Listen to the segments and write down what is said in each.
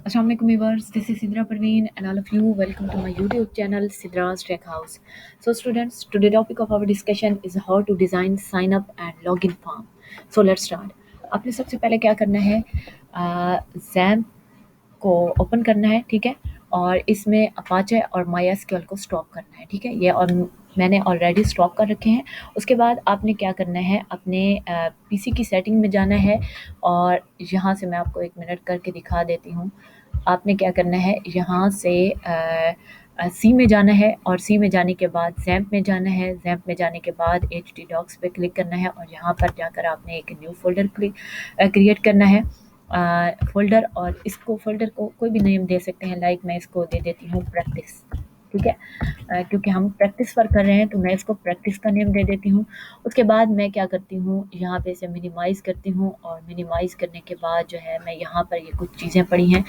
Assalamualaikum viewers, this is Sidra Parveen and all of you welcome to my YouTube channel Sidra's Tech House. So students, today topic of our discussion is how to design sign up and login form. So let's start. आपने सबसे पहले क्या करना है, jam को open करना है, ठीक है, और इसमें अपाचे और माइस्क्यूएल को स्टॉप करना है, ठीक है, ये और मैंने ऑलरेडी स्टॉप कर रखे हैं। उसके बाद आपने क्या करना है, अपने पीसी की सेटिंग में जाना है और यहाँ से मैं आपको एक मिनट करके दिखा देती हूँ। आपने क्या करना है, यहाँ से सी में जाना है और सी में जाने के बाद जैम्प में जाना है, जैम्प में जाने के बाद एचटी डॉक्स पे क्लिक करना है और यहाँ पर जाकर आपने एक न्यू फोल्डर क्रिएट करना है, फ़ोल्डर, और इसको फ़ोल्डर को कोई भी नेम दे सकते हैं, लाइक मैं इसको दे देती हूँ प्रैक्टिस, ठीक है, क्योंकि हम प्रैक्टिस पर कर रहे हैं तो मैं इसको प्रैक्टिस का नेम दे देती हूँ। उसके बाद मैं क्या करती हूँ, यहाँ पे इसे मिनिमाइज़ करती हूँ और मिनिमाइज़ करने के बाद जो है मैं यहाँ पर ये कुछ चीज़ें पड़ी हैं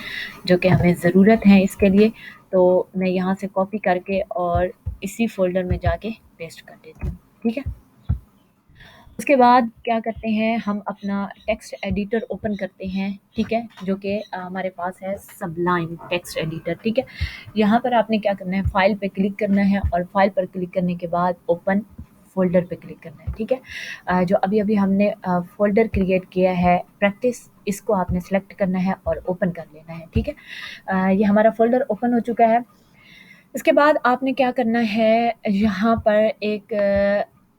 जो कि हमें ज़रूरत है इसके लिए, तो मैं यहाँ से कॉपी करके और इसी फ़ोल्डर में जाके पेस्ट कर देती हूँ, ठीक है। उसके बाद क्या करते हैं, हम अपना टेक्स्ट एडिटर ओपन करते हैं, ठीक है, जो कि हमारे पास है सबलाइन टेक्स्ट एडिटर, ठीक है। यहाँ पर आपने क्या करना है, फाइल पे क्लिक करना है और फाइल पर क्लिक करने के बाद ओपन फ़ोल्डर पे क्लिक करना है, ठीक है। जो अभी अभी हमने फ़ोल्डर क्रिएट किया है प्रैक्टिस, इसको आपने सेलेक्ट करना है और ओपन कर लेना है, ठीक है। ये हमारा फ़ोल्डर ओपन हो चुका है। इसके बाद आपने क्या करना है, यहाँ पर एक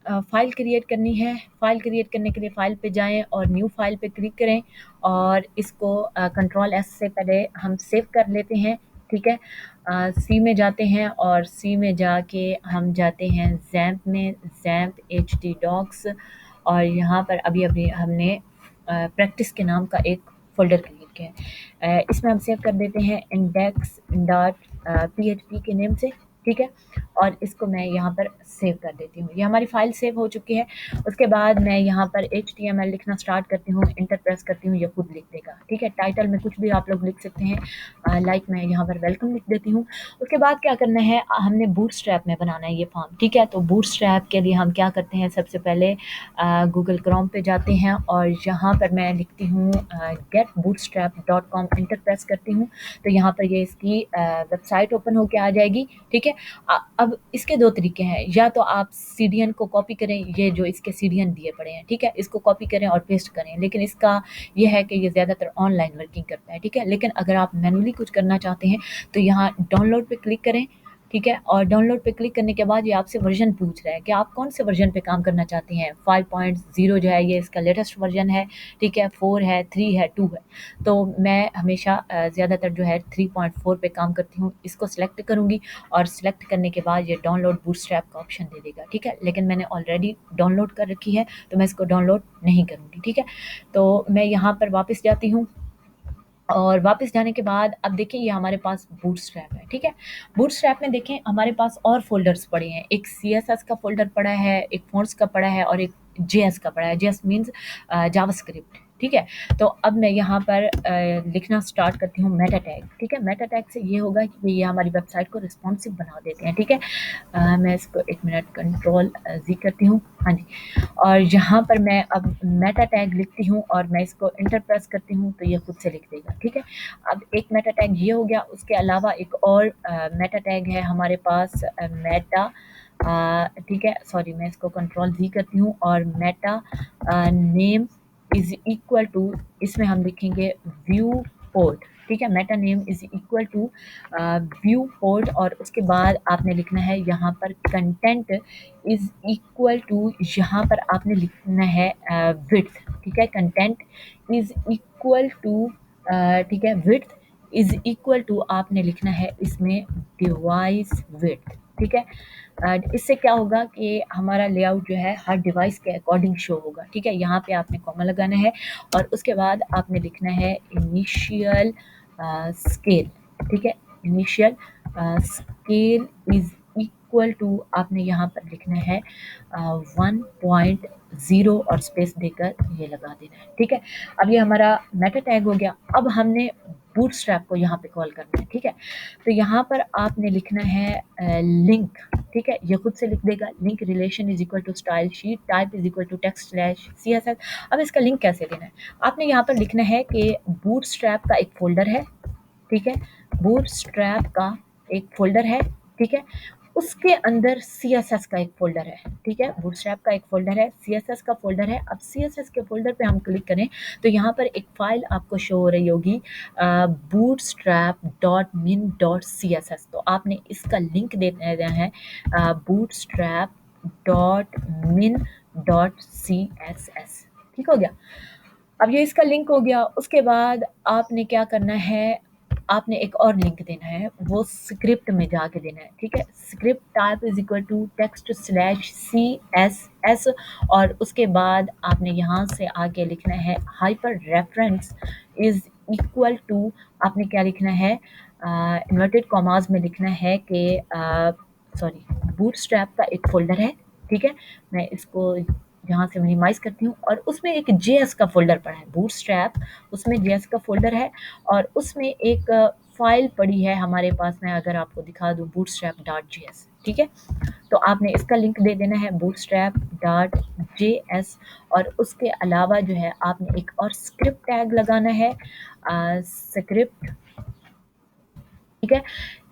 फ़ाइल क्रिएट करनी है। फ़ाइल क्रिएट करने के लिए फ़ाइल पे जाएँ और न्यू फ़ाइल पे क्लिक करें और इसको कंट्रोल एस से पहले हम सेव कर लेते हैं, ठीक है। सी में जाते हैं और सी में जाके हम जाते हैं ज़ैम्प में, ज़ैम्प एचटी डॉक्स, और यहाँ पर अभी अभी हमने प्रैक्टिस के नाम का एक फ़ोल्डर क्रिएट किया है। इसमें हम सेव कर देते हैं इंडेक्स डॉट PHP के नेम से, ठीक है, और इसको मैं यहाँ पर सेव कर देती हूँ। ये हमारी फ़ाइल सेव हो चुकी है। उसके बाद मैं यहाँ पर HTML लिखना स्टार्ट करती हूँ, इंटर प्रेस करती हूँ, ये खुद लिख देगा, ठीक है। टाइटल में कुछ भी आप लोग लिख सकते हैं, लाइक मैं यहाँ पर वेलकम लिख देती हूँ। उसके बाद क्या करना है, हमने बूटस्ट्रैप में बनाना है ये फॉर्म, ठीक है। तो बूटस्ट्रैप के लिए हम क्या करते हैं, सबसे पहले गूगल क्रोम पे जाते हैं और यहाँ पर मैं लिखती हूँ getbootstrap.com, इंटर प्रेस करती हूँ तो यहाँ पर ये इसकी वेबसाइट ओपन होके आ जाएगी, ठीक है। अब इसके दो तरीके हैं, या तो आप सीडीएन को कॉपी करें, ये जो इसके सीडीएन दिए पड़े हैं, ठीक है, इसको कॉपी करें और पेस्ट करें, लेकिन इसका ये है कि ये ज़्यादातर ऑनलाइन वर्किंग करता है, ठीक है। लेकिन अगर आप मैनुअली कुछ करना चाहते हैं तो यहाँ डाउनलोड पे क्लिक करें, ठीक है, और डाउनलोड पे क्लिक करने के बाद ये आपसे वर्जन पूछ रहा है कि आप कौन से वर्जन पे काम करना चाहते हैं। 5.0 जो है ये इसका लेटेस्ट वर्जन है, ठीक है, 4 है, 3 है, 2 है। तो मैं हमेशा ज़्यादातर जो है 3.4 पे काम करती हूँ। इसको सिलेक्ट करूँगी और सिलेक्ट करने के बाद ये डाउनलोड बूटस्ट्रैप का ऑप्शन दे देगा, ठीक है, लेकिन मैंने ऑलरेडी डाउनलोड कर रखी है तो मैं इसको डाउनलोड नहीं करूँगी, ठीक है। तो मैं यहाँ पर वापस जाती हूँ और वापस जाने के बाद अब देखिए ये हमारे पास बूटस्ट्रैप है, ठीक है। बूटस्ट्रैप में देखें हमारे पास और फ़ोल्डर्स पड़े हैं, एक CSS का फ़ोल्डर पड़ा है, एक फ़ॉन्ट्स का पड़ा है और एक JS का पड़ा है। JS मीन्स जावास्क्रिप्ट, ठीक है। तो अब मैं यहाँ पर लिखना स्टार्ट करती हूँ मेटा टैग, ठीक है। मेटा टैग से ये होगा कि ये हमारी वेबसाइट को रिस्पॉन्सिव बना देते हैं, ठीक है। मैं इसको एक मिनट कंट्रोल Z करती हूँ, हाँ जी, और यहाँ पर मैं अब मेटा टैग लिखती हूँ और मैं इसको इंटर प्रेस करती हूँ तो ये खुद से लिख देगा, ठीक है। अब एक मेटा टैग ये हो गया। उसके अलावा एक और मेटा टैग है हमारे पास, मेटा, ठीक है, सॉरी, मैं इसको कंट्रोल Z करती हूँ और meta name is equal to, इसमें हम लिखेंगे व्यू पोर्ट, ठीक है। Meta name is equal to viewport और उसके बाद आपने लिखना है यहाँ पर कंटेंट इज इक्वल टू, यहाँ पर आपने लिखना है विड्थ, ठीक है। कंटेंट इज इक्वल टू, ठीक है, विड्थ इज इक्वल टू आपने लिखना है इसमें डिवाइस विड्थ, ठीक है। इससे क्या होगा कि हमारा लेआउट जो है हर डिवाइस के अकॉर्डिंग शो होगा, ठीक है। यहाँ पे आपने कॉमा लगाना है और उसके बाद आपने लिखना है इनिशियल स्केल, ठीक है। Initial scale is equal to आपने यहाँ पर लिखना है 1.0 और स्पेस देकर ये लगा देना है, ठीक है। अब ये हमारा मेटा टैग हो गया। अब हमने बूटस्ट्रैप को यहाँ पे कॉल करना है, ठीक है। तो यहाँ पर आपने लिखना है लिंक, ठीक है, ये खुद से लिख देगा। Link relation is equal to stylesheet type is equal to text slash CSS। अब इसका लिंक कैसे देना है, आपने यहाँ पर लिखना है कि बूटस्ट्रैप का एक फोल्डर है, ठीक है, बूटस्ट्रैप का एक फ़ोल्डर है, ठीक है, उसके अंदर सीएसएस का एक फ़ोल्डर है, ठीक है, बूटस्ट्रैप का एक फ़ोल्डर है, सीएसएस का फ़ोल्डर है। अब सीएसएस के फ़ोल्डर पे हम क्लिक करें तो यहाँ पर एक फ़ाइल आपको शो हो रही होगी bootstrap.min.css। तो आपने इसका लिंक दे देना है bootstrap.min.css। ठीक हो गया। अब ये इसका लिंक हो गया, उसके बाद आपने क्या करना है, आपने एक और लिंक देना है, वो स्क्रिप्ट में जाके देना है, ठीक है, script type is equal to text slash CSS और उसके बाद आपने यहाँ से आगे लिखना है hyper reference is equal to, आपने क्या लिखना है, इन्वर्टेड कॉमास में लिखना है कि सॉरी, बूटस्ट्रैप का एक फोल्डर है, ठीक है, मैं इसको यहाँ से मिनिमाइज करती हूँ और उसमें एक JS का फोल्डर पड़ा है, बूटस्ट्रैप उसमें JS का फोल्डर है और उसमें एक फाइल पड़ी है हमारे पास, मैं अगर आपको दिखा दूँ bootstrap.js, ठीक है, तो आपने इसका लिंक दे देना है bootstrap.js और उसके अलावा जो है आपने एक और स्क्रिप्ट टैग लगाना है, स्क्रिप्ट, ठीक है।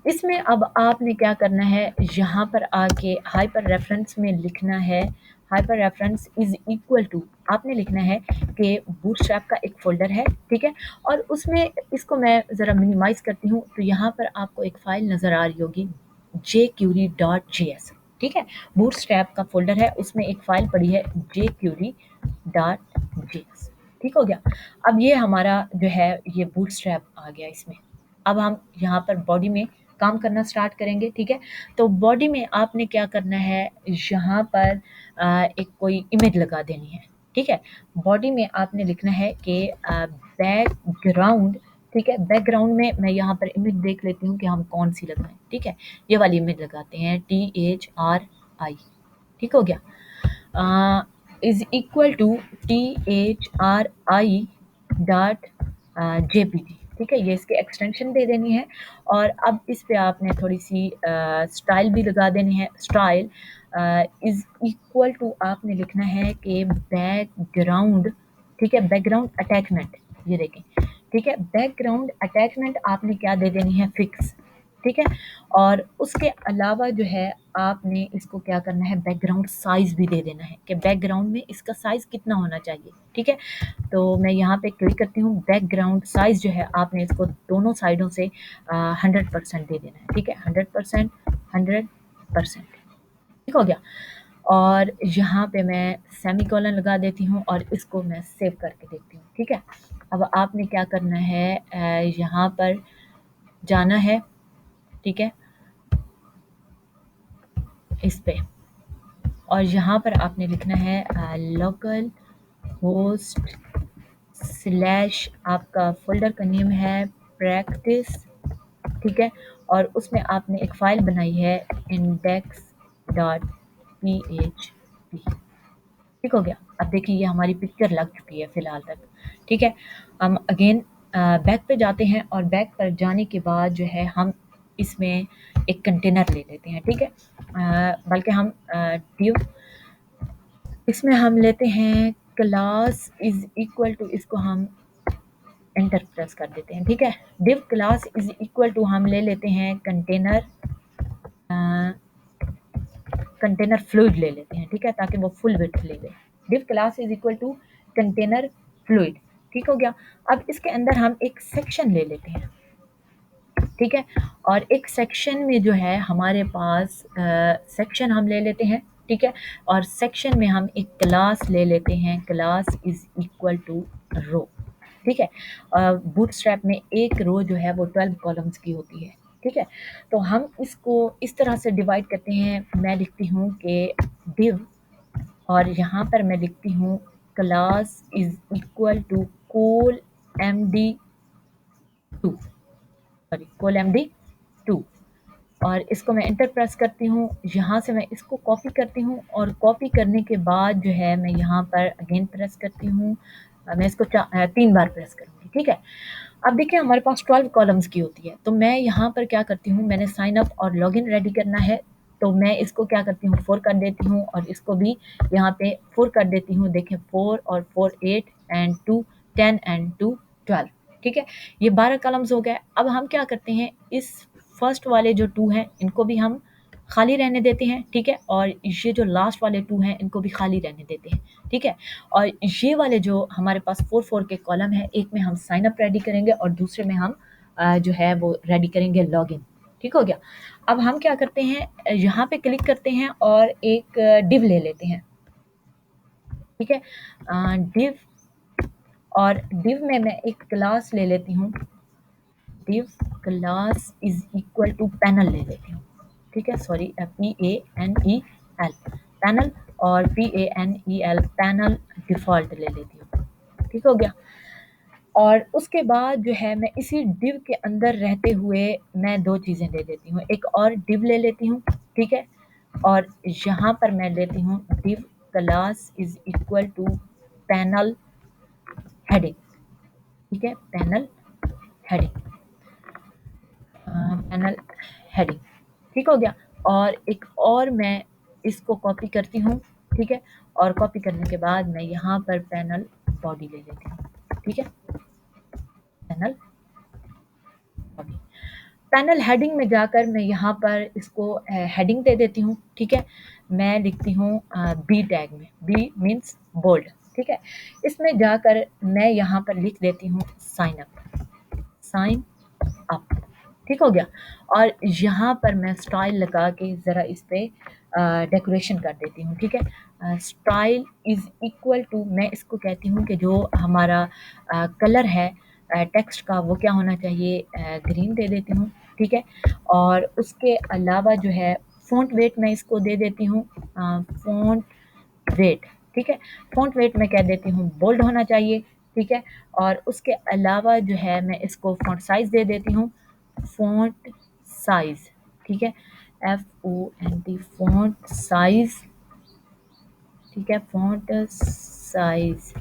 इसमें अब आपने क्या करना है, यहाँ पर आके हाइपर रेफरेंस में लिखना है, hyper reference is equal to, आपने लिखना है कि बूटस्ट्रैप का एक फोल्डर है, ठीक है, और उसमें इसको मैं ज़रा मिनिमाइज करती हूँ तो यहाँ पर आपको एक फ़ाइल नज़र आ रही होगी jQuery.js, ठीक है, बूटस्ट्रैप का फोल्डर है, उसमें एक फ़ाइल पड़ी है jQuery.js, ठीक हो गया। अब ये हमारा जो है ये बूटस्ट्रैप आ गया इसमें। अब हम यहाँ पर बॉडी में काम करना स्टार्ट करेंगे, ठीक है, तो बॉडी में आपने क्या करना है, यहाँ पर एक कोई इमेज लगा देनी है, ठीक है, बॉडी में आपने लिखना है कि बैकग्राउंड, ठीक है, बैकग्राउंड में मैं यहाँ पर इमेज देख लेती हूँ कि हम कौन सी लगाएं, ठीक है, ये वाली इमेज लगाते हैं THRI, ठीक हो गया, इज इक्वल टू THRI.jpg, ठीक है, ये इसके एक्सटेंशन दे देनी है और अब इस पे आपने थोड़ी सी स्टाइल भी लगा देनी है, स्टाइल इज इक्वल टू आपने लिखना है कि बैकग्राउंड, ठीक है, बैकग्राउंड अटैचमेंट, ये देखें, ठीक है, बैकग्राउंड अटैचमेंट आपने क्या दे देनी है, फिक्स, ठीक है, और उसके अलावा जो है आपने इसको क्या करना है, बैकग्राउंड साइज़ भी दे देना है कि बैकग्राउंड में इसका साइज़ कितना होना चाहिए, ठीक है, तो मैं यहाँ पे क्लिक करती हूँ, बैकग्राउंड साइज़ जो है आपने इसको दोनों साइडों से 100% दे देना है, ठीक है, 100%, 100%, ठीक हो गया, और यहाँ पे मैं सेमीकोलन लगा देती हूँ और इसको मैं सेव करके देखती हूँ, ठीक है। अब आपने क्या करना है, यहाँ पर जाना है, ठीक है, इस पे, और यहाँ पर आपने लिखना है लोकल होस्ट स्लैश, आपका फोल्डर का नेम है प्रैक्टिस, ठीक है, और उसमें आपने एक फ़ाइल बनाई है index.php, ठीक हो गया। अब देखिए ये हमारी पिक्चर लग चुकी है फ़िलहाल तक, ठीक है। हम अगेन बैक पे जाते हैं और बैक पर जाने के बाद जो है हम इसमें एक कंटेनर ले लेते हैं, ठीक है, बल्कि हम div, इसमें हम लेते हैं क्लास इज इक्वल टू, इसको हम एंटर प्रेस कर देते हैं, ठीक है, div class is equal to हम ले लेते हैं कंटेनर, कंटेनर फ्लूइड ले लेते हैं, ठीक है, ताकि वो फुल विड्थ ले ले, div class is equal to container fluid, ठीक हो गया। अब इसके अंदर हम एक सेक्शन ले लेते हैं, ठीक है, और एक सेक्शन में जो है हमारे पास सेक्शन हम ले लेते हैं, ठीक है, और सेक्शन में हम एक क्लास ले लेते हैं, क्लास इज इक्वल टू रो, ठीक है, बूटस्ट्रैप में एक रो जो है वो 12 कॉलम्स की होती है, ठीक है, तो हम इसको इस तरह से डिवाइड करते हैं, मैं लिखती हूँ कि div और यहाँ पर मैं लिखती हूँ class is equal to col MD2, sorry col MD2, और इसको मैं एंटर प्रेस करती हूँ, यहाँ से मैं इसको कॉपी करती हूँ और कॉपी करने के बाद जो है मैं यहाँ पर अगेन प्रेस करती हूँ, मैं इसको 3 बार प्रेस करूँगी, ठीक है। अब देखिए हमारे पास 12 कॉलम्स की होती है, तो मैं यहाँ पर क्या करती हूँ, मैंने साइन अप और लॉगिन रेडी करना है, तो मैं इसको क्या करती हूँ 4 कर देती हूँ और इसको भी यहाँ पे 4 कर देती हूँ, देखें 4 और 4 8 एंड 2 10 एंड 2 12, ठीक है, ये 12 कॉलम्स हो गए। अब हम क्या करते हैं, इस फर्स्ट वाले जो 2 हैं इनको भी हम खाली रहने देते हैं, ठीक है, और ये जो लास्ट वाले 2 हैं इनको भी खाली रहने देते हैं, ठीक है। और ये वाले जो हमारे पास 4 के कॉलम है, एक में हम साइन अप रेडी करेंगे और दूसरे में हम जो है वो रेडी करेंगे लॉगिन। ठीक हो गया। अब हम क्या करते हैं, यहाँ पे क्लिक करते हैं और एक डिव ले लेते हैं, ठीक है, डिव, और डिव में मैं एक क्लास ले लेती हूँ, div class is equal to panel ले लेती हूँ, ठीक है, सॉरी PANEL पैनल, और PANEL पैनल डिफ़ॉल्ट ले लेती हूँ, ठीक हो गया। और उसके बाद जो है मैं इसी डिव के अंदर रहते हुए मैं 2 चीज़ें ले लेती हूँ, एक और डिव ले लेती हूँ, ठीक है, और यहाँ पर मैं लेती हूँ div class is equal to panel heading, ठीक है, पैनल हेडिंग, पैनल हेडिंग, ठीक हो गया। और एक और मैं इसको कॉपी करती हूँ, ठीक है, और कॉपी करने के बाद मैं यहाँ पर पैनल बॉडी ले लेती हूँ, ठीक है, पैनल बॉडी। पैनल हेडिंग में जाकर मैं यहाँ पर इसको हेडिंग दे देती हूँ, ठीक है, मैं लिखती हूँ बी टैग में, बी मीन्स बोल्ड, ठीक है। इसमें जाकर मैं यहाँ पर लिख देती हूँ साइन अप, साइन अप, ठीक हो गया। और यहाँ पर मैं स्टाइल लगा के ज़रा इस पे डेकोरेशन कर देती हूँ, ठीक है। स्टाइल इज़ इक्वल टू, मैं इसको कहती हूँ कि जो हमारा कलर है टेक्स्ट का वो क्या होना चाहिए, ग्रीन दे देती हूँ, ठीक है। और उसके अलावा जो है फ़ॉन्ट वेट मैं इसको दे देती हूँ, फ़ॉन्ट वेट, ठीक है, फ़ॉन्ट वेट मैं कह देती हूँ बोल्ड होना चाहिए, ठीक है। और उसके अलावा जो है मैं इसको फ़ॉन्ट साइज़ दे देती हूँ, फ़ॉन्ट साइज़, ठीक है, FONT फ़ॉन्ट साइज़, ठीक है, फ़ॉन्ट साइज़।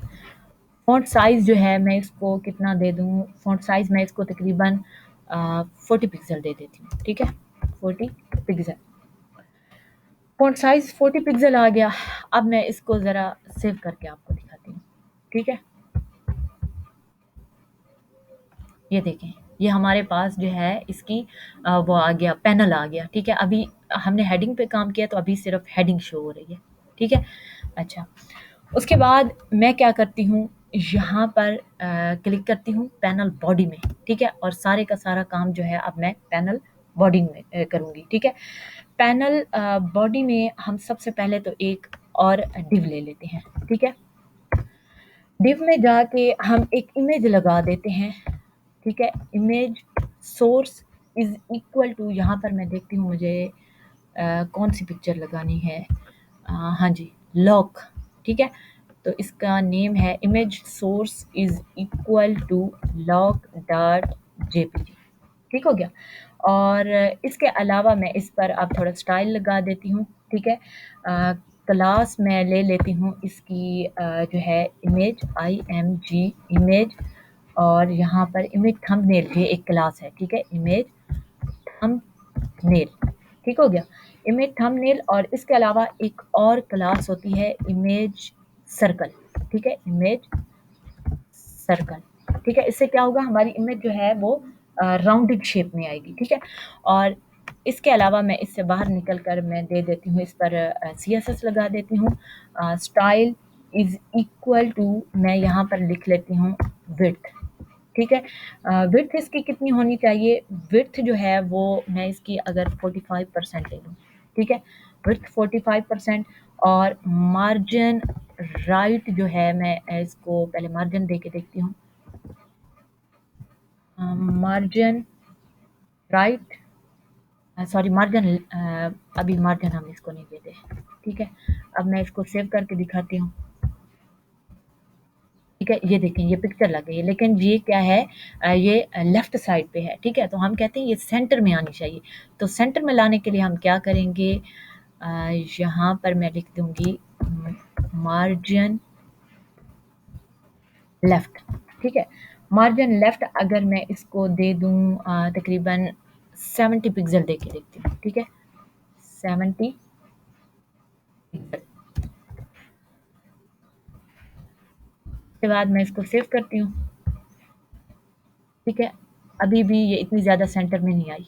फ़ॉन्ट साइज़ जो है मैं इसको कितना दे दूँ, फ़ॉन्ट साइज़ मैं इसको तकरीबन 40 पिक्सल दे देती हूँ, ठीक है, 40 पिक्सल। फ़ॉन्ट साइज़ 40 पिक्सल आ गया। अब मैं इसको ज़रा सेव करके आपको दिखाती हूँ, ठीक है। ये देखें, ये हमारे पास जो है इसकी वो आ गया, पैनल आ गया, ठीक है। अभी हमने हेडिंग पे काम किया तो अभी सिर्फ हेडिंग शो हो रही है, ठीक है। अच्छा, उसके बाद मैं क्या करती हूँ, यहाँ पर क्लिक करती हूँ पैनल बॉडी में, ठीक है, और सारे का सारा काम जो है अब मैं पैनल बॉडी में करूँगी, ठीक है। पैनल बॉडी में हम सबसे पहले तो एक और डिव ले लेते हैं, ठीक है। डिव में जाके हम एक इमेज लगा देते हैं, ठीक है, image source is equal to, यहाँ पर मैं देखती हूँ मुझे कौन सी पिक्चर लगानी है, हाँ जी, लॉक, ठीक है। तो इसका नेम है image source is equal to lock dot JPG, ठीक हो गया। और इसके अलावा मैं इस पर अब थोड़ा स्टाइल लगा देती हूँ, ठीक है। क्लास मैं ले लेती हूँ इसकी जो है इमेज IMG इमेज, और यहाँ पर इमेज थंबनेल ये एक क्लास है, ठीक है, इमेज थंबनेल, ठीक हो गया, इमेज थंबनेल। और इसके अलावा एक और क्लास होती है इमेज सर्कल, ठीक है, इमेज सर्कल, ठीक है। इससे क्या होगा, हमारी इमेज जो है वो राउंडेड शेप में आएगी, ठीक है। और इसके अलावा मैं इससे बाहर निकल कर मैं दे देती हूँ इस पर CSS लगा देती हूँ, स्टाइल इज़ इक्वल टू, मैं यहाँ पर लिख लेती हूँ विड्थ, ठीक है। विड्थ इसकी कितनी होनी चाहिए, विड्थ जो है वो मैं इसकी अगर 45% ले लूँ, ठीक है, विड्थ 45%। और मार्जिन राइट जो है मैं इसको पहले मार्जिन दे के देखती हूँ, मार्जिन राइट, सॉरी मार्जिन, अभी मार्जिन हम इसको नहीं देते, ठीक है। अब मैं इसको सेव करके दिखाती हूँ, ठीक है। ये देखें ये पिक्चर लग गई है, लेकिन ये क्या है, ये लेफ़्ट साइड पे है, ठीक है। तो हम कहते हैं ये सेंटर में आनी चाहिए। तो सेंटर में लाने के लिए हम क्या करेंगे, यहाँ पर मैं लिख दूँगी मार्जिन लेफ़्ट, ठीक है। मार्जिन लेफ़्ट अगर मैं इसको दे दूँ तकरीबन 70 पिक्सल दे के देखती हूँ, ठीक है, 70 पिक्सल। उसके बाद मैं इसको सेव करती हूँ, ठीक है, अभी भी ये इतनी ज़्यादा सेंटर में नहीं आई,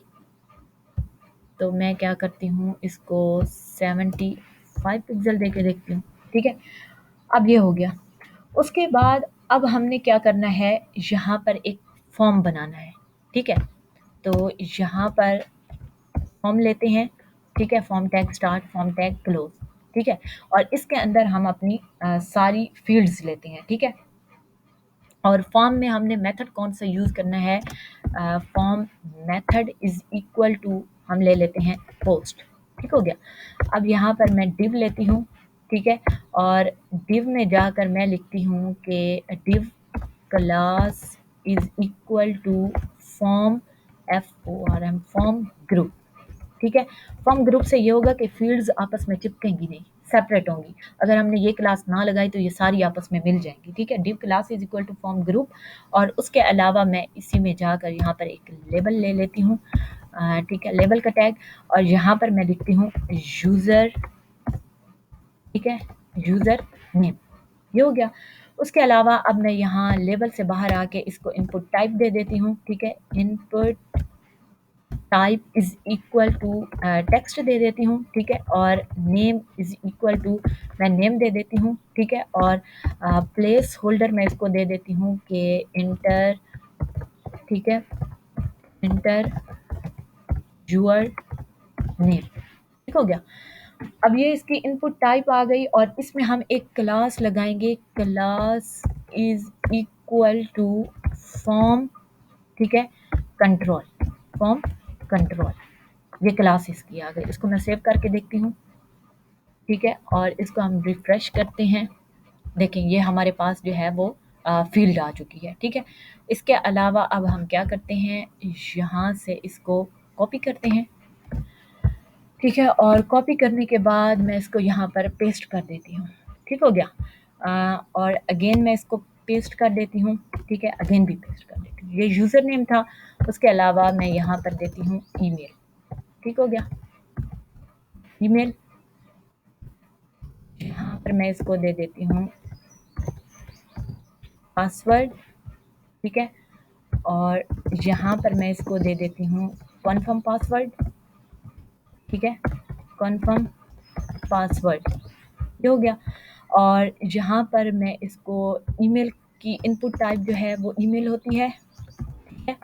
तो मैं क्या करती हूँ, इसको 75 पिक्सल दे के देखती हूँ। ठीक है, अब ये हो गया। उसके बाद अब हमने क्या करना है, यहाँ पर एक फॉर्म बनाना है। ठीक है, तो यहाँ पर फॉर्म लेते हैं। ठीक है, form tag start, form tag close. ठीक है, और इसके अंदर हम अपनी सारी फील्ड्स लेते हैं। ठीक है, और फॉर्म में हमने मेथड कौन सा यूज़ करना है, form method is equal to हम ले लेते हैं पोस्ट। ठीक हो गया। अब यहाँ पर मैं डिव लेती हूँ। ठीक है, और डिव में जाकर मैं लिखती हूँ कि div class is equal to form FORM form group. ठीक है, फॉर्म ग्रुप से ये होगा कि फील्ड्स आपस में चिपकेंगी नहीं, सेपरेट होंगी। अगर हमने ये क्लास ना लगाई तो ये सारी आपस में मिल जाएंगी। ठीक है, div class is equal to form group, और उसके अलावा मैं इसी में जाकर यहाँ पर एक लेबल ले लेती हूँ। ठीक है, लेबल का टैग, और यहाँ पर मैं लिखती हूँ यूज़र। ठीक है, यूज़र नेम, ये हो गया। उसके अलावा अब मैं यहाँ लेबल से बाहर आके इसको इनपुट टाइप दे देती हूँ। ठीक है, input type is equal to text दे देती हूँ। ठीक है, और नेम इज इक्वल टू मैं नेम दे देती हूँ। ठीक है, और प्लेस होल्डर मैं इसको दे देती हूँ कि इंटर। ठीक है, इंटर यूर नेम। ठीक हो गया। अब ये इसकी इनपुट टाइप आ गई, और इसमें हम एक क्लास लगाएंगे, class is equal to form. ठीक है, कंट्रोल, फॉर्म कंट्रोल, ये क्लास इसकी आ गई। इसको मैं सेव करके देखती हूँ। ठीक है, और इसको हम रिफ्रेश करते हैं। देखें, ये हमारे पास जो है वो फील्ड आ चुकी है। ठीक है, इसके अलावा अब हम क्या करते हैं, यहाँ से इसको कॉपी करते हैं। ठीक है, और कॉपी करने के बाद मैं इसको यहाँ पर पेस्ट कर देती हूँ। ठीक हो गया। और अगेन मैं इसको पेस्ट कर देती हूँ। ठीक है, अगेन भी पेस्ट कर देती हूँ। ये यूज़र नेम था। उसके अलावा मैं यहाँ पर देती हूँ ईमेल। ठीक हो गया, ईमेल। यहाँ पर मैं इसको दे देती हूँ पासवर्ड। ठीक है, और यहाँ पर मैं इसको दे देती हूँ कन्फर्म पासवर्ड। ठीक है, कन्फर्म पासवर्ड, ये हो गया। और यहाँ पर मैं इसको ईमेल की इनपुट टाइप जो है वो ईमेल होती है। ठीक है,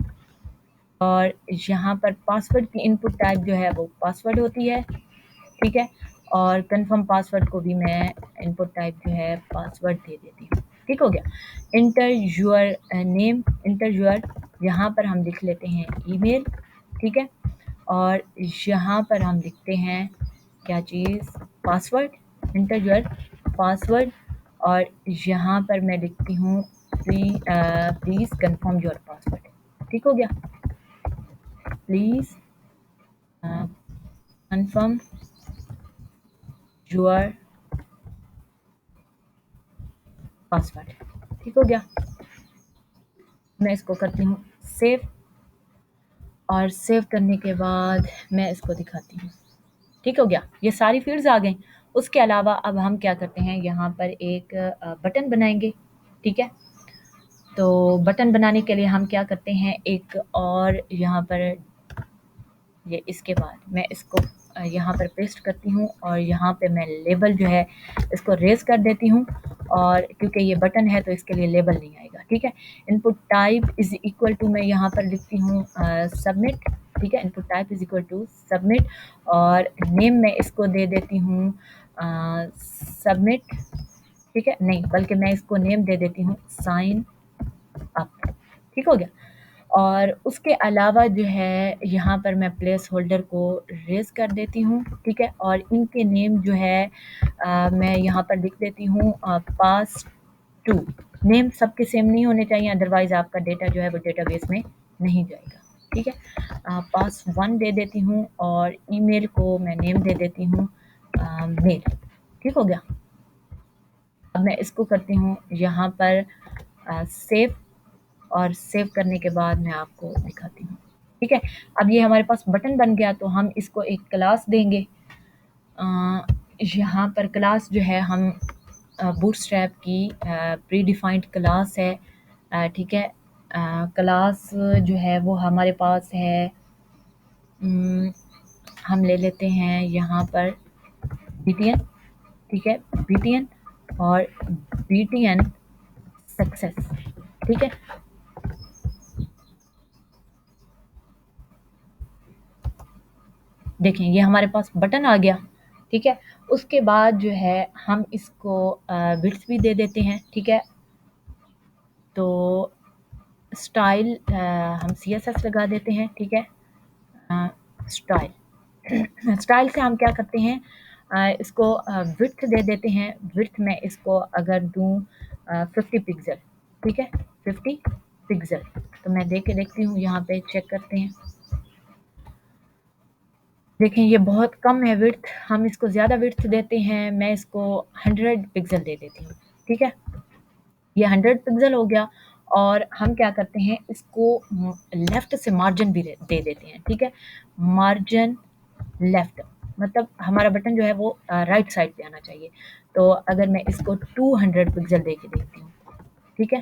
और यहाँ पर पासवर्ड की इनपुट टाइप जो है वो पासवर्ड होती है। ठीक है, और कंफर्म पासवर्ड को भी मैं इनपुट टाइप जो है पासवर्ड दे देती हूँ। ठीक हो गया। Enter your name, enter your, यहाँ पर हम लिख लेते हैं ईमेल। ठीक है, और यहाँ पर हम लिखते हैं क्या चीज़, पासवर्ड, इंटर यूर पासवर्ड, और यहाँ पर मैं लिखती हूँ प्लीज़ कंफर्म योर पासवर्ड। ठीक हो गया, प्लीज़ कंफर्म योर पासवर्ड। ठीक हो गया। मैं इसको करती हूँ सेव, और सेव करने के बाद मैं इसको दिखाती हूँ। ठीक हो गया, ये सारी फील्ड्स आ गई। उसके अलावा अब हम क्या करते हैं, यहाँ पर एक बटन बनाएंगे। ठीक है, तो बटन बनाने के लिए हम क्या करते हैं, एक और यहाँ पर ये इसके बाद मैं इसको यहाँ पर पेस्ट करती हूँ, और यहाँ पे मैं लेबल जो है इसको रेज कर देती हूँ, और क्योंकि ये बटन है तो इसके लिए लेबल नहीं आएगा। ठीक है, input type is equal to मैं यहाँ पर लिखती हूँ सबमिट। ठीक है, input type is equal to submit, और नेम मैं इसको दे देती हूँ सबमिट। ठीक है, नहीं बल्कि मैं इसको नेम दे देती हूँ साइन अप। ठीक हो गया। और उसके अलावा जो है यहाँ पर मैं प्लेस होल्डर को रेज कर देती हूँ। ठीक है, और इनके नेम जो है मैं यहाँ पर लिख देती हूँ पास टू। नेम सबके सेम नहीं होने चाहिए, अदरवाइज आपका डेटा जो है वो डेटाबेस में नहीं जाएगा। ठीक है, पास 1 दे देती हूँ, और ईमेल को मैं नेम दे देती हूँ मेल। ठीक हो गया। अब मैं इसको करती हूँ यहाँ पर सेव, और सेव करने के बाद मैं आपको दिखाती हूँ। ठीक है, अब ये हमारे पास बटन बन गया, तो हम इसको एक क्लास देंगे। यहाँ पर क्लास जो है हम बूटस्ट्रैप की प्री डिफाइंड क्लास है। ठीक है, क्लास जो है वो हमारे पास है। उम, हम ले लेते हैं यहाँ पर बीटीएन, ठीक है, बीटीएन और बीटीएन सक्सेस, ठीक है। देखें ये हमारे पास बटन आ गया, ठीक है। उसके बाद जो है हम इसको विड्थ भी दे देते हैं, ठीक है। तो स्टाइल हम सीएसएस लगा देते हैं, ठीक है। स्टाइल स्टाइल से हम क्या करते हैं, इसको विड्थ दे देते हैं। विड्थ में इसको अगर दूं 50 पिक्सल, ठीक है, 50 पिक्सल। तो मैं दे के देखती हूँ, यहाँ पे चेक करते हैं। देखें ये बहुत कम है विड्थ, हम इसको ज़्यादा विड्थ देते हैं। मैं इसको 100 पिक्सल दे देती हूँ, ठीक है। ये 100 पिक्सल हो गया। और हम क्या करते हैं, इसको लेफ्ट से मार्जिन भी दे देते हैं, ठीक है। मार्जिन लेफ्ट मतलब हमारा बटन जो है वो राइट साइड पे आना चाहिए। तो अगर मैं इसको 200 पिक्सल दे के देखती हूँ, ठीक है।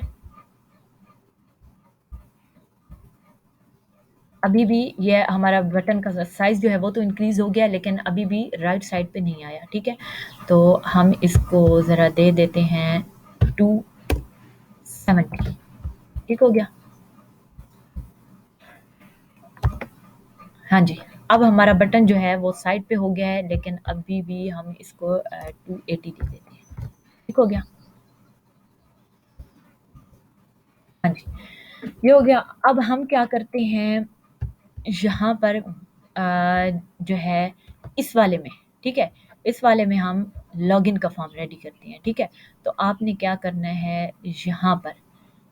अभी भी ये हमारा बटन का साइज़ जो है वो तो इंक्रीज़ हो गया, लेकिन अभी भी राइट साइड पे नहीं आया, ठीक है। तो हम इसको ज़रा दे देते हैं 270, ठीक हो गया। हाँ जी, अब हमारा बटन जो है वो साइड पे हो गया है, लेकिन अभी भी हम इसको 280 दे देते हैं, ठीक हो गया। हाँ जी, ये हो गया। अब हम क्या करते हैं, यहाँ पर जो है इस वाले में, ठीक है, इस वाले में हम लॉगिन का फॉर्म रेडी करते हैं, ठीक है। तो आपने क्या करना है, यहाँ पर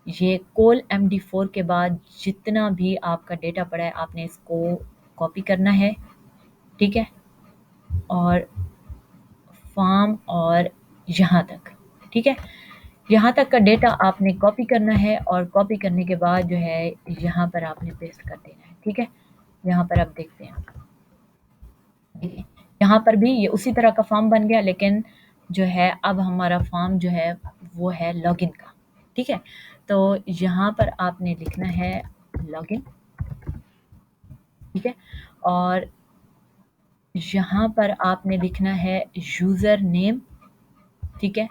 ये कॉल MD4 के बाद जितना भी आपका डेटा पड़ा है आपने इसको कॉपी करना है, ठीक है। और फॉर्म और यहाँ तक, ठीक है, यहाँ तक का डेटा आपने कॉपी करना है। और कॉपी करने के बाद जो है यहाँ पर आपने पेस्ट कर देना है, ठीक है। यहाँ पर आप देखते हैं, ठीक है, यहाँ पर भी ये उसी तरह का फॉर्म बन गया, लेकिन जो है अब हमारा फॉर्म जो है वो है लॉगिन का, ठीक है। तो यहाँ पर आपने लिखना है लॉगिन, ठीक है। और यहाँ पर आपने लिखना है यूज़र नेम, ठीक है।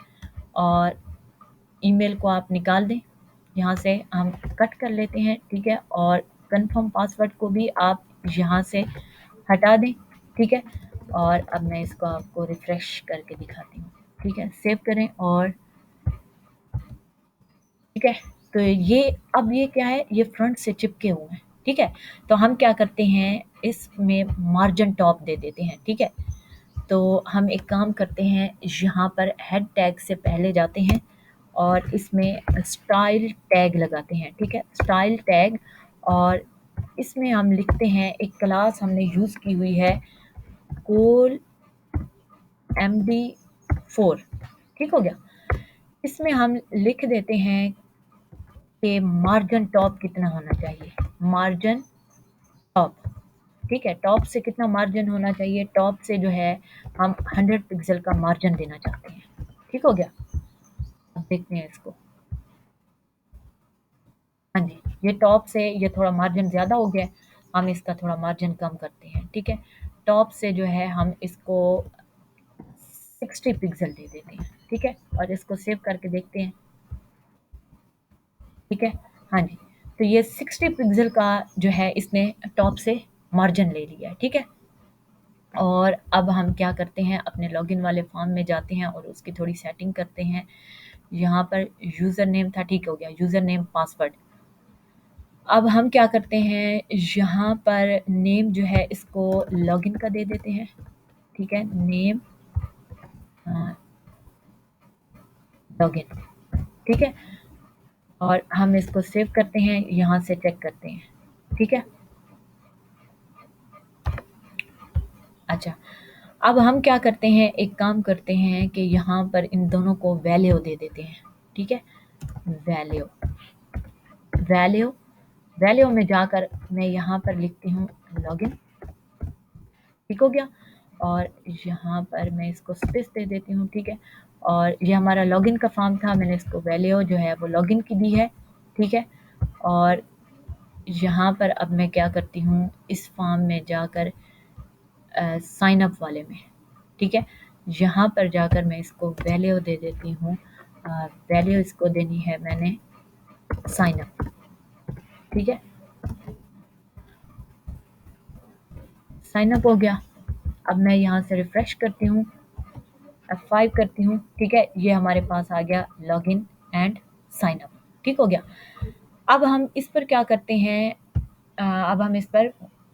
और ईमेल को आप निकाल दें, यहाँ से हम कट कर लेते हैं, ठीक है। और कंफर्म पासवर्ड को भी आप यहाँ से हटा दें, ठीक है। और अब मैं इसको आपको रिफ्रेश करके दिखाती हूँ, ठीक है। सेव करें और ठीक है। तो ये अब ये क्या है, ये फ्रंट से चिपके हुए हैं, ठीक है। तो हम क्या करते हैं, इसमें मार्जिन टॉप दे देते हैं, ठीक है। तो हम एक काम करते हैं, यहाँ पर हेड टैग से पहले जाते हैं और इसमें स्टाइल टैग लगाते हैं, ठीक है, स्टाइल टैग। और इसमें हम लिखते हैं, एक क्लास हमने यूज़ की हुई है कॉल MD4, ठीक हो गया। इसमें हम लिख देते हैं कि मार्जिन टॉप कितना होना चाहिए, मार्जिन टॉप, ठीक है। टॉप से कितना मार्जिन होना चाहिए, टॉप से जो है हम 100 पिक्सल का मार्जिन देना चाहते हैं, ठीक हो गया। अब देखते हैं इसको। हाँ जी, ये टॉप से ये थोड़ा मार्जिन ज़्यादा हो गया है, हम इसका थोड़ा मार्जिन कम करते हैं, ठीक है। टॉप से जो है हम इसको 60 पिक्सल दे देते हैं, ठीक है। और इसको सेव करके देखते हैं, ठीक है। हाँ जी, तो ये 60 पिक्सल का जो है इसने टॉप से मार्जिन ले लिया है, ठीक है। और अब हम क्या करते हैं, अपने लॉगिन वाले फॉर्म में जाते हैं और उसकी थोड़ी सेटिंग करते हैं। यहाँ पर यूज़र नेम था, ठीक हो गया, यूज़र नेम पासवर्ड। अब हम क्या करते हैं, यहाँ पर नेम जो है इसको लॉगिन का दे देते हैं, ठीक है, नेम लॉगिन, ठीक है। और हम इसको सेव करते हैं, यहाँ से चेक करते हैं, ठीक है। अच्छा, अब हम क्या करते हैं, एक काम करते हैं कि यहाँ पर इन दोनों को वैल्यू दे देते हैं, ठीक है। वैल्यू वैल्यू वैल्यू में जाकर मैं यहाँ पर लिखती हूँ लॉगिन, ठीक हो गया। और यहाँ पर मैं इसको स्पेस दे देती हूँ, ठीक है। और ये हमारा लॉगिन का फॉर्म था, मैंने इसको वैल्यू जो है वो लॉगिन की दी है, ठीक है। और यहाँ पर अब मैं क्या करती हूँ, इस फॉर्म में जाकर साइन अप वाले में, ठीक है, यहाँ पर जाकर मैं इसको वैल्यू दे देती हूँ। वैल्यू इसको देनी है मैंने साइन अप, ठीक है, साइन अप हो गया। अब मैं यहाँ से रिफ्रेश करती हूँ, F5 करती हूँ, ठीक है, ये हमारे पास आ गया लॉगिन एंड साइन अप, ठीक हो गया। अब हम इस पर क्या करते हैं, अब हम इस पर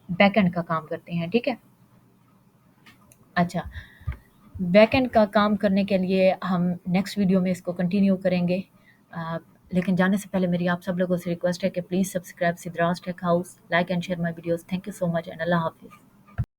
बैकएंड का काम करते हैं, ठीक है। अच्छा, बैकएंड का काम करने के लिए हम नेक्स्ट वीडियो में इसको कंटिन्यू करेंगे। लेकिन जाने से पहले मेरी आप सब लोगों से रिक्वेस्ट है कि please subscribe Sidraj tech house, like and share my videos. Thank you so much and अल्लाह हाफिज़।